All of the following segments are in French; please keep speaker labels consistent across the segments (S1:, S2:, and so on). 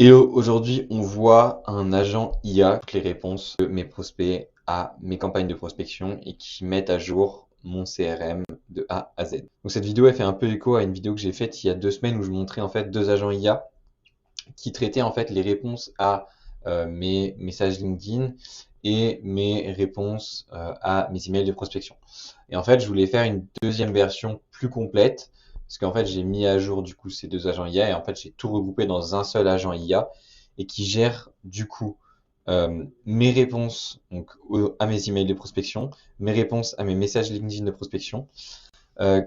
S1: Et aujourd'hui, on voit un agent IA, toutes les réponses de mes prospects à mes campagnes de prospection et qui mettent à jour mon CRM de A à Z. Donc cette vidéo, elle fait un peu écho à une vidéo que j'ai faite il y a 2 semaines où je montrais en fait 2 agents IA qui traitaient en fait les réponses à mes messages LinkedIn et mes réponses à mes emails de prospection. Et en fait, je voulais faire une deuxième version plus complète parce qu'en fait, j'ai mis à jour du coup ces 2 agents IA et en fait, j'ai tout regroupé dans un seul agent IA et qui gère du coup mes réponses donc, à mes emails de prospection, mes réponses à mes messages LinkedIn de prospection,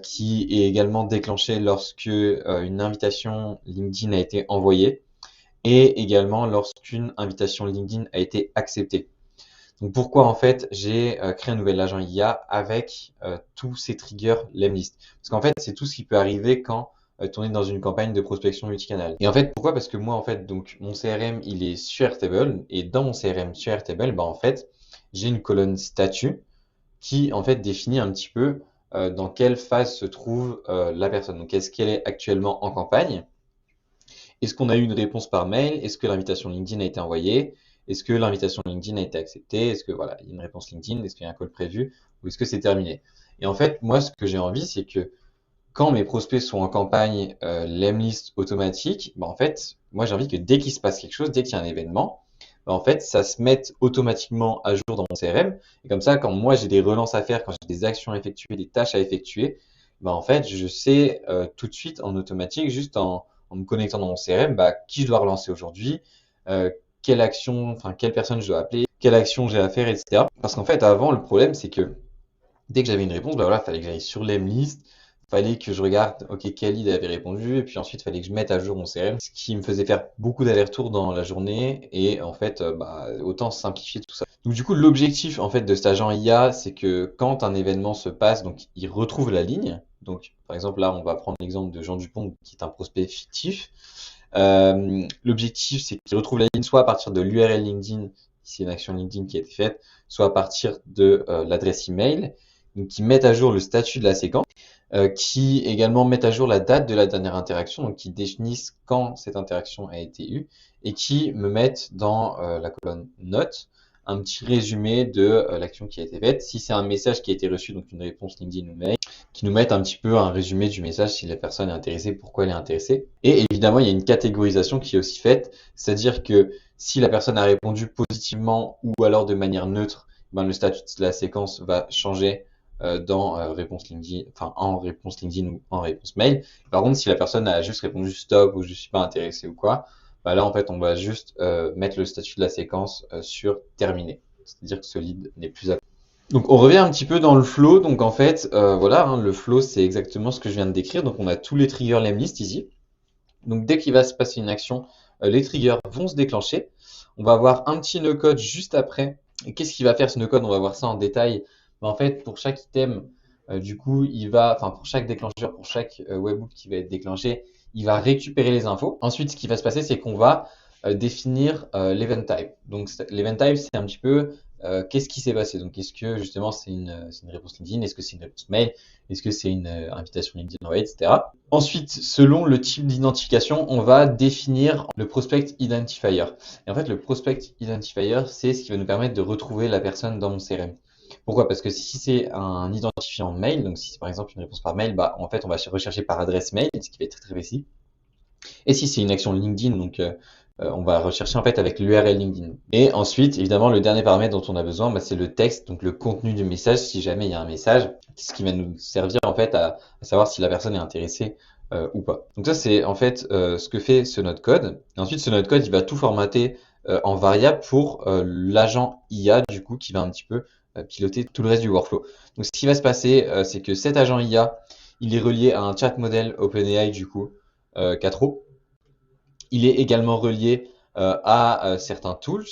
S1: qui est également déclenché lorsque une invitation LinkedIn a été envoyée et également lorsqu'une invitation LinkedIn a été acceptée. Donc pourquoi en fait j'ai créé un nouvel agent IA avec tous ces triggers Lemlist. Parce qu'en fait c'est tout ce qui peut arriver quand on est dans une campagne de prospection multicanal. Et en fait pourquoi? Parce que moi en fait donc mon CRM il est sur Airtable et dans mon CRM sur Airtable bah en fait j'ai une colonne statut qui en fait définit un petit peu dans quelle phase se trouve la personne. Donc est-ce qu'elle est actuellement en campagne? Est-ce qu'on a eu une réponse par mail? Est-ce que l'invitation LinkedIn a été envoyée? Est-ce que l'invitation LinkedIn a été acceptée? Est-ce que voilà, il y a une réponse LinkedIn? Est-ce qu'il y a un call prévu? Ou est-ce que c'est terminé? Et en fait, moi, ce que j'ai envie, c'est que quand mes prospects sont en campagne Lemlist automatique, bah, en fait, moi, j'ai envie que dès qu'il se passe quelque chose, dès qu'il y a un événement, bah, en fait, ça se mette automatiquement à jour dans mon CRM. Et comme ça, quand moi, j'ai des relances à faire, quand j'ai des actions à effectuer, des tâches à effectuer, bah, en fait, je sais tout de suite en automatique, juste en me connectant dans mon CRM, bah, qui je dois relancer aujourd'hui, euh, quelle action, enfin, quelle personne je dois appeler, quelle action j'ai à faire, etc. Parce qu'en fait, avant, le problème, c'est que dès que j'avais une réponse, bah voilà, fallait que j'aille sur l'Emlist, fallait que je regarde, ok, quel lead avait répondu, et puis ensuite, fallait que je mette à jour mon CRM, ce qui me faisait faire beaucoup d'allers-retours dans la journée, et en fait, bah, autant simplifier tout ça. Donc du coup, l'objectif en fait de cet agent IA, c'est que quand un événement se passe, donc il retrouve la ligne. Donc par exemple là, on va prendre l'exemple de Jean Dupont, qui est un prospect fictif. L'objectif, c'est qu'il retrouve la ligne soit à partir de l'URL LinkedIn, si c'est une action LinkedIn qui a été faite, soit à partir de l'adresse email, donc qui met à jour le statut de la séquence, qui également met à jour la date de la dernière interaction, donc qui définissent quand cette interaction a été eue, et qui me mettent dans la colonne notes un petit résumé de l'action qui a été faite. Si c'est un message qui a été reçu, donc une réponse LinkedIn ou mail, qui nous mettent un petit peu un résumé du message si la personne est intéressée, pourquoi elle est intéressée. Et évidemment, il y a une catégorisation qui est aussi faite, c'est-à-dire que si la personne a répondu positivement ou alors de manière neutre, ben, le statut de la séquence va changer dans réponse LinkedIn, enfin en réponse LinkedIn ou en réponse mail. Par contre, si la personne a juste répondu stop ou je suis pas intéressé ou quoi, bah là en fait on va juste mettre le statut de la séquence sur terminé. C'est-à-dire que ce lead n'est plus à... Donc on revient un petit peu dans le flow. Donc en fait, voilà, hein, le flow c'est exactement ce que je viens de décrire. Donc on a tous les triggers Lemlist ici. Donc dès qu'il va se passer une action, les triggers vont se déclencher. On va avoir un petit no-code juste après. Et qu'est-ce qu'il va faire ce no-code? On va voir ça en détail. Mais en fait, pour chaque item, du coup, enfin pour chaque déclencheur, pour chaque webhook qui va être déclenché, il va récupérer les infos. Ensuite, ce qui va se passer, c'est qu'on va définir l'event type. Donc l'event type, c'est un petit peu qu'est-ce qui s'est passé. Donc est-ce que justement c'est une réponse LinkedIn, est-ce que c'est une réponse mail, est-ce que c'est une invitation LinkedIn envoyée, etc. Ensuite, selon le type d'identification, on va définir le prospect identifier. Et en fait, le prospect identifier, c'est ce qui va nous permettre de retrouver la personne dans mon CRM. Pourquoi? Parce que si c'est un identifiant mail, donc si c'est par exemple une réponse par mail, bah en fait on va rechercher par adresse mail, ce qui va être très très précis. Et si c'est une action LinkedIn, donc on va rechercher en fait avec l'URL LinkedIn. Et ensuite, évidemment, le dernier paramètre dont on a besoin, bah, c'est le texte, donc le contenu du message, si jamais il y a un message, ce qui va nous servir en fait à savoir si la personne est intéressée ou pas. Donc ça, c'est en fait ce que fait ce node code. Et ensuite, ce node code, il va tout formater en variable pour l'agent IA, du coup, qui va un petit peu piloter tout le reste du workflow. Donc ce qui va se passer, c'est que cet agent IA, il est relié à un chat model OpenAI, du coup, 4O. Il est également relié à certains tools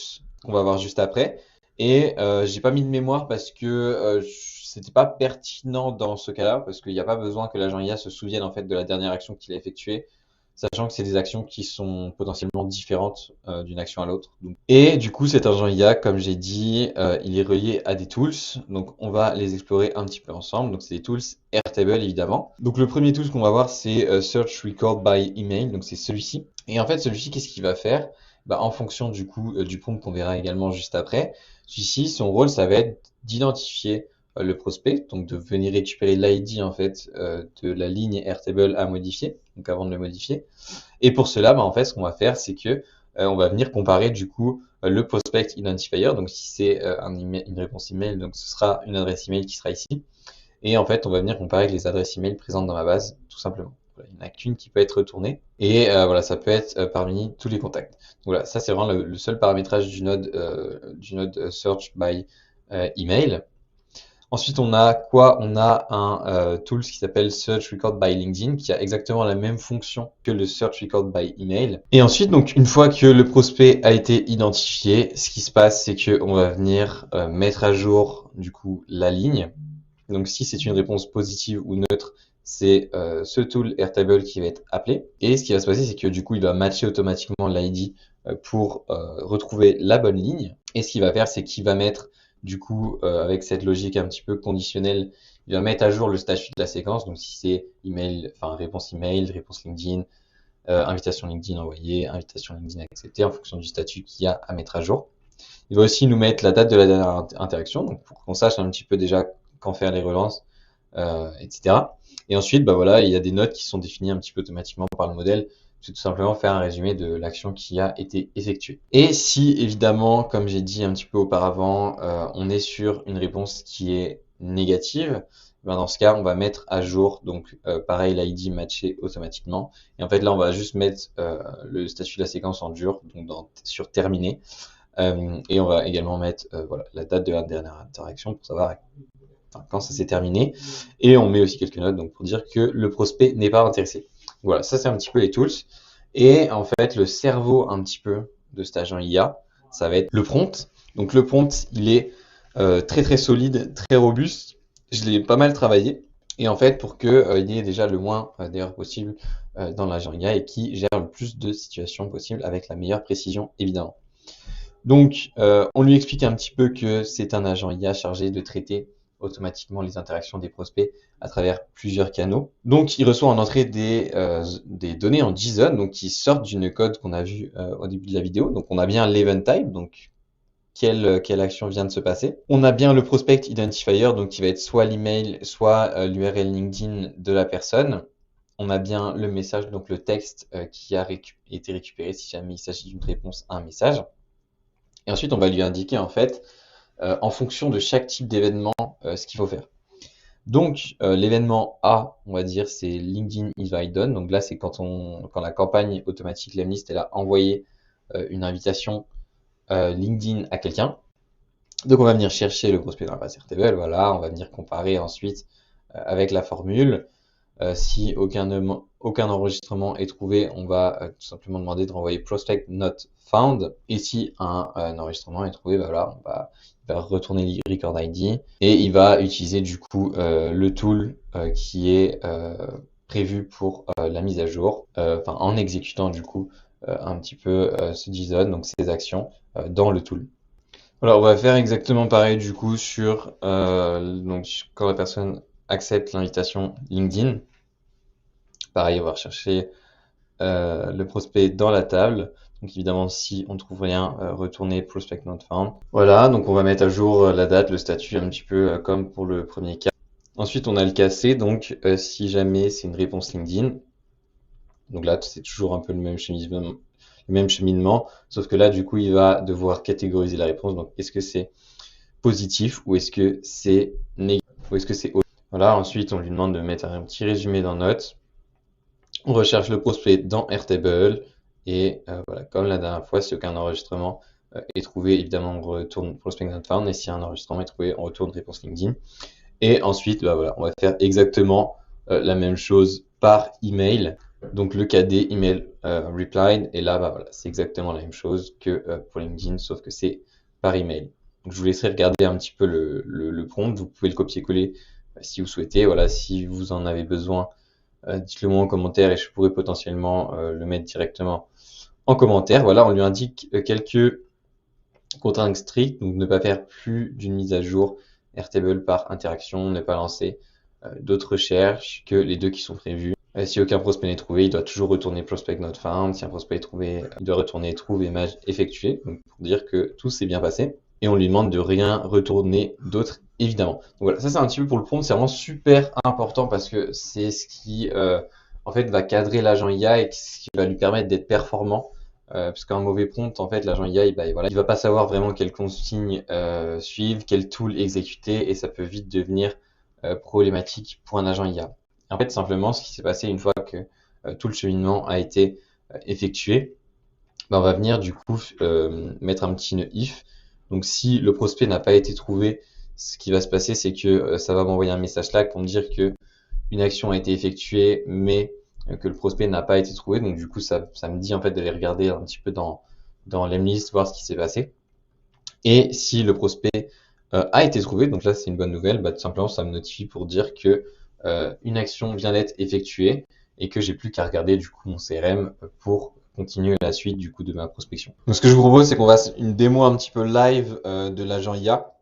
S1: qu'on va voir juste après. Et j'ai pas mis de mémoire parce que c'était pas pertinent dans ce cas-là, parce qu'il n'y a pas besoin que l'agent IA se souvienne en fait de la dernière action qu'il a effectuée, sachant que c'est des actions qui sont potentiellement différentes d'une action à l'autre. Et du coup, cet agent IA, comme j'ai dit, il est relié à des tools. Donc, on va les explorer un petit peu ensemble. Donc, c'est des tools Airtable, évidemment. Donc, le premier tool qu'on va voir, c'est Search Record by Email. Donc, c'est celui-ci. Et en fait, celui-ci, qu'est-ce qu'il va faire? Bah, en fonction du coup du prompt qu'on verra également juste après, celui-ci, son rôle, ça va être d'identifier le prospect, donc de venir récupérer l'ID en fait de la ligne Airtable à modifier, donc avant de le modifier. Et pour cela, bah, en fait, ce qu'on va faire, c'est que on va venir comparer du coup le prospect identifier. Donc si c'est une réponse email, donc ce sera une adresse email qui sera ici. Et en fait, on va venir comparer avec les adresses email présentes dans ma base, tout simplement. Voilà, il n'y en a qu'une qui peut être retournée. Et voilà, ça peut être parmi tous les contacts. Donc voilà, ça c'est vraiment le seul paramétrage du node search by email. Ensuite, on a quoi? On a un tool qui s'appelle Search Record by LinkedIn, qui a exactement la même fonction que le Search Record by Email. Et ensuite, donc une fois que le prospect a été identifié, ce qui se passe, c'est qu'on va venir mettre à jour du coup la ligne. Donc si c'est une réponse positive ou neutre, c'est ce tool Airtable qui va être appelé. Et ce qui va se passer, c'est que du coup, il va matcher automatiquement l'ID pour retrouver la bonne ligne. Et ce qu'il va faire, c'est qu'il va mettre, du coup, avec cette logique un petit peu conditionnelle, il va mettre à jour le statut de la séquence. Donc si c'est email, enfin réponse email, réponse LinkedIn, invitation LinkedIn envoyée, invitation LinkedIn acceptée, en fonction du statut qu'il y a à mettre à jour. Il va aussi nous mettre la date de la dernière interaction, donc pour qu'on sache un petit peu déjà quand faire les relances, etc. Et ensuite, bah voilà, il y a des notes qui sont définies un petit peu automatiquement par le modèle. C'est tout simplement faire un résumé de l'action qui a été effectuée. Et si évidemment, comme j'ai dit un petit peu auparavant, on est sur une réponse qui est négative, ben dans ce cas, on va mettre à jour, donc pareil, l'ID matché automatiquement. Et en fait, là, on va juste mettre le statut de la séquence en dur, donc sur terminé. Et on va également mettre voilà, la date de la dernière interaction pour savoir quand ça s'est terminé. Et on met aussi quelques notes donc pour dire que le prospect n'est pas intéressé. Voilà, ça c'est un petit peu les tools. Et en fait, le cerveau un petit peu de cet agent IA, ça va être le prompt. Donc le prompt, il est très très solide, très robuste. Je l'ai pas mal travaillé. Et en fait, pour que il y ait déjà le moins d'erreurs possible dans l'agent IA et qui gère le plus de situations possibles avec la meilleure précision, évidemment. Donc, on lui explique un petit peu que c'est un agent IA chargé de traiter automatiquement les interactions des prospects à travers plusieurs canaux. Donc, il reçoit en entrée des données en JSON, donc qui sortent d'une code qu'on a vu au début de la vidéo. Donc, on a bien l'event type, donc quelle action vient de se passer. On a bien le prospect identifier, donc qui va être soit l'email, soit l'URL LinkedIn de la personne. On a bien le message, donc le texte qui a été récupéré si jamais il s'agit d'une réponse à un message. Et ensuite, on va lui indiquer en fait, en fonction de chaque type d'événement, ce qu'il faut faire. Donc, l'événement A, on va dire, c'est LinkedIn Invite Done. Donc là, c'est quand la campagne automatique Lemlist, elle a envoyé une invitation LinkedIn à quelqu'un. Donc, on va venir chercher le prospect dans la base Airtable. Voilà, on va venir comparer ensuite avec la formule. Si aucun enregistrement est trouvé, on va tout simplement demander de renvoyer prospect not found. Et si un enregistrement est trouvé, bah voilà, il va retourner le record ID et il va utiliser du coup le tool qui est prévu pour la mise à jour, en exécutant du coup un petit peu ce JSON, donc ces actions dans le tool. Alors, on va faire exactement pareil du coup sur donc quand la personne accepte l'invitation LinkedIn. Pareil, on va rechercher le prospect dans la table. Donc évidemment, si on ne trouve rien, retourner prospect not found. Voilà, donc on va mettre à jour la date, le statut un petit peu comme pour le premier cas. Ensuite, on a le cas C, donc si jamais c'est une réponse LinkedIn. Donc là, c'est toujours un peu le même cheminement, sauf que là, du coup, il va devoir catégoriser la réponse. Donc, est-ce que c'est positif ou est-ce que c'est négatif ou est-ce que c'est autre. Voilà, ensuite, on lui demande de mettre un petit résumé dans Notes. On recherche le prospect dans Airtable et voilà, comme la dernière fois, si aucun enregistrement est trouvé, évidemment, on retourne prospect not found et si un enregistrement est trouvé, on retourne réponse LinkedIn. Et ensuite, bah, voilà, on va faire exactement la même chose par email. Donc le KD email replied et là, bah, voilà, c'est exactement la même chose que pour LinkedIn, sauf que c'est par email. Donc, je vous laisserai regarder un petit peu le prompt. Vous pouvez le copier-coller si vous souhaitez. Voilà, si vous en avez besoin, dites-le moi en commentaire et je pourrais potentiellement le mettre directement en commentaire. Voilà, on lui indique quelques contraintes strictes, donc ne pas faire plus d'une mise à jour Airtable par interaction, ne pas lancer d'autres recherches que les deux qui sont prévues. Si aucun prospect n'est trouvé, il doit toujours retourner prospect not found. Si un prospect est trouvé, il doit retourner trouve image effectuée, donc pour dire que tout s'est bien passé. Et on lui demande de rien retourner d'autre, évidemment. Donc voilà, ça c'est un petit peu pour le prompt, c'est vraiment super important parce que c'est ce qui en fait va cadrer l'agent IA et ce qui va lui permettre d'être performant. Parce qu'un mauvais prompt, en fait, l'agent IA, il va pas savoir vraiment quelle consigne suivre, quel tool exécuter, et ça peut vite devenir problématique pour un agent IA. En fait, simplement, ce qui s'est passé une fois que tout le cheminement a été effectué, on va venir du coup mettre un petit if. Donc, si le prospect n'a pas été trouvé, ce qui va se passer, c'est que ça va m'envoyer un message Slack pour me dire que une action a été effectuée, mais que le prospect n'a pas été trouvé. Donc, du coup, ça me dit en fait d'aller regarder un petit peu dans l'emlist, voir ce qui s'est passé. Et si le prospect a été trouvé, donc là c'est une bonne nouvelle, tout simplement ça me notifie pour dire que une action vient d'être effectuée et que j'ai plus qu'à regarder du coup mon CRM pour continuer la suite du coup de ma prospection. Donc ce que je vous propose, c'est qu'on fasse une démo un petit peu live de l'agent IA.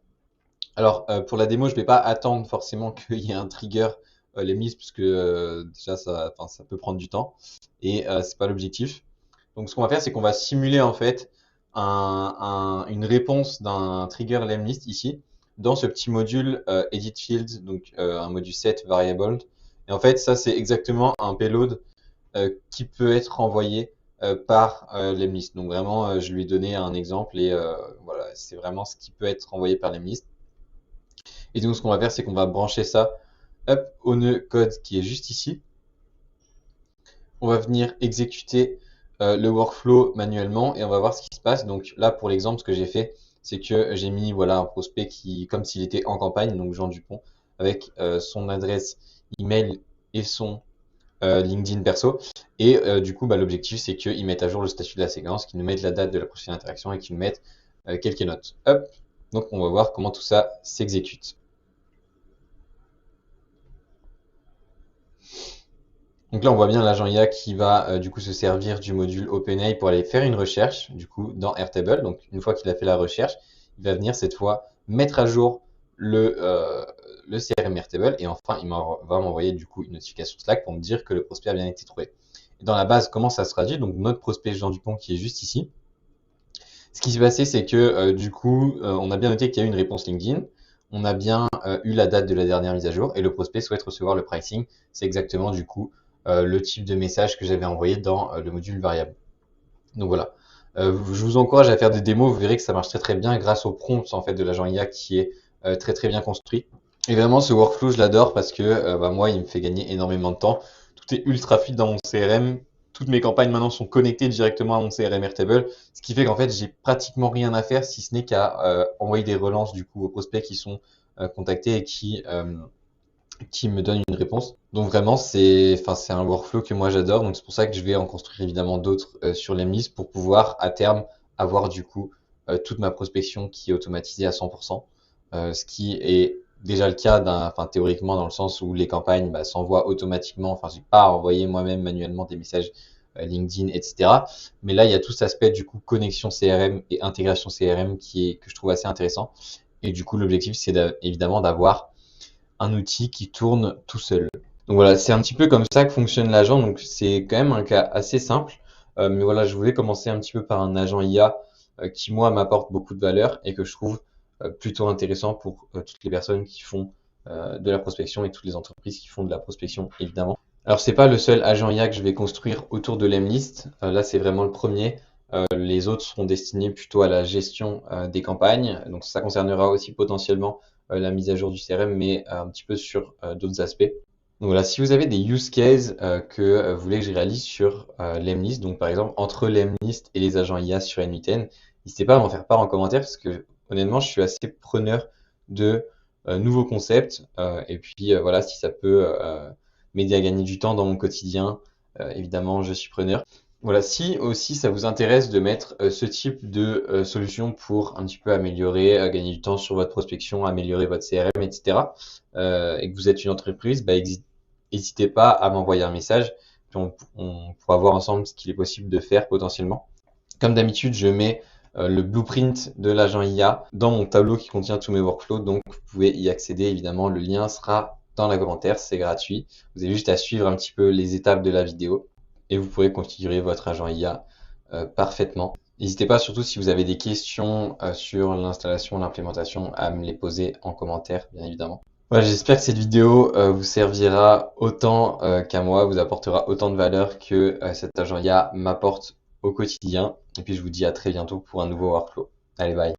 S1: Alors pour la démo, je vais pas attendre forcément qu'il y ait un trigger les mises puisque déjà ça peut prendre du temps et c'est pas l'objectif. Donc ce qu'on va faire, c'est qu'on va simuler en fait une réponse d'un trigger lemlist ici dans ce petit module edit field, donc un module set variable. Et en fait, ça c'est exactement un payload qui peut être envoyé par lemlist. Donc vraiment, je lui ai donné un exemple et voilà, c'est vraiment ce qui peut être envoyé par lemlist. Et donc ce qu'on va faire, c'est qu'on va brancher ça au nœud code qui est juste ici. On va venir exécuter le workflow manuellement et on va voir ce qui se passe. Donc là, pour l'exemple, ce que j'ai fait, c'est que j'ai mis voilà, un prospect qui, comme s'il était en campagne, donc Jean Dupont, avec son adresse email et son LinkedIn perso. Et du coup, l'objectif, c'est qu'ils mettent à jour le statut de la séquence, qu'ils nous mettent la date de la prochaine interaction et qu'ils nous mettent quelques notes. Hop. Donc on va voir comment tout ça s'exécute. Donc là, on voit bien l'agent IA qui va du coup se servir du module OpenAI pour aller faire une recherche du coup dans Airtable. Donc une fois qu'il a fait la recherche, il va venir cette fois mettre à jour le CRM Airtable et enfin il va m'envoyer du coup une notification Slack pour me dire que le prospect a bien été trouvé. Et dans la base, comment ça se traduit? Donc notre prospect Jean Dupont qui est juste ici. Ce qui s'est passé, c'est que du coup, on a bien noté qu'il y a eu une réponse LinkedIn. On a bien eu la date de la dernière mise à jour et le prospect souhaite recevoir le pricing. C'est exactement du coup le type de message que j'avais envoyé dans le module variable. Donc voilà. Je vous encourage à faire des démos, vous verrez que ça marche très très bien grâce au prompt en fait de l'agent IA qui est très très bien construit. Et vraiment ce workflow je l'adore parce que moi il me fait gagner énormément de temps. Tout est ultra fluide dans mon CRM. Toutes mes campagnes maintenant sont connectées directement à mon CRM Airtable, ce qui fait qu'en fait j'ai pratiquement rien à faire si ce n'est qu'à envoyer des relances du coup aux prospects qui sont contactés et qui me donne une réponse. Donc vraiment, c'est un workflow que moi j'adore. Donc c'est pour ça que je vais en construire évidemment d'autres sur les mises pour pouvoir à terme avoir du coup toute ma prospection qui est automatisée à 100%. Ce qui est déjà le cas théoriquement dans le sens où les campagnes s'envoient automatiquement. Enfin, j'ai pas à envoyer moi-même manuellement des messages LinkedIn, etc. Mais là, il y a tout cet aspect du coup connexion CRM et intégration CRM que je trouve assez intéressant. Et du coup, l'objectif, c'est évidemment d'avoir un outil qui tourne tout seul. Donc voilà, c'est un petit peu comme ça que fonctionne l'agent. Donc c'est quand même un cas assez simple. Mais voilà, je voulais commencer un petit peu par un agent IA qui, moi, m'apporte beaucoup de valeur et que je trouve plutôt intéressant pour toutes les personnes qui font de la prospection et toutes les entreprises qui font de la prospection, évidemment. Alors, c'est pas le seul agent IA que je vais construire autour de l'Emlist. Là, c'est vraiment le premier. Les autres seront destinés plutôt à la gestion des campagnes. Donc, ça concernera aussi potentiellement la mise à jour du CRM, mais un petit peu sur d'autres aspects. Donc voilà, si vous avez des use cases que vous voulez que je réalise sur l'Emlist, donc par exemple entre l'Emlist et les agents IA sur N8N, n'hésitez pas à m'en faire part en commentaire parce que honnêtement, je suis assez preneur de nouveaux concepts et puis voilà, si ça peut m'aider à gagner du temps dans mon quotidien, évidemment, je suis preneur. Voilà, si aussi ça vous intéresse de mettre ce type de solution pour un petit peu améliorer, gagner du temps sur votre prospection, améliorer votre CRM, etc., et que vous êtes une entreprise, n'hésitez pas à m'envoyer un message, puis on pourra voir ensemble ce qu'il est possible de faire potentiellement. Comme d'habitude, je mets le blueprint de l'agent IA dans mon tableau qui contient tous mes workflows, donc vous pouvez y accéder évidemment, le lien sera dans la commentaire, c'est gratuit. Vous avez juste à suivre un petit peu les étapes de la vidéo et vous pourrez configurer votre agent IA parfaitement. N'hésitez pas, surtout si vous avez des questions sur l'installation, l'implémentation, à me les poser en commentaire, bien évidemment. Voilà, j'espère que cette vidéo vous servira autant qu'à moi, vous apportera autant de valeur que cet agent IA m'apporte au quotidien. Et puis je vous dis à très bientôt pour un nouveau workflow. Allez, bye!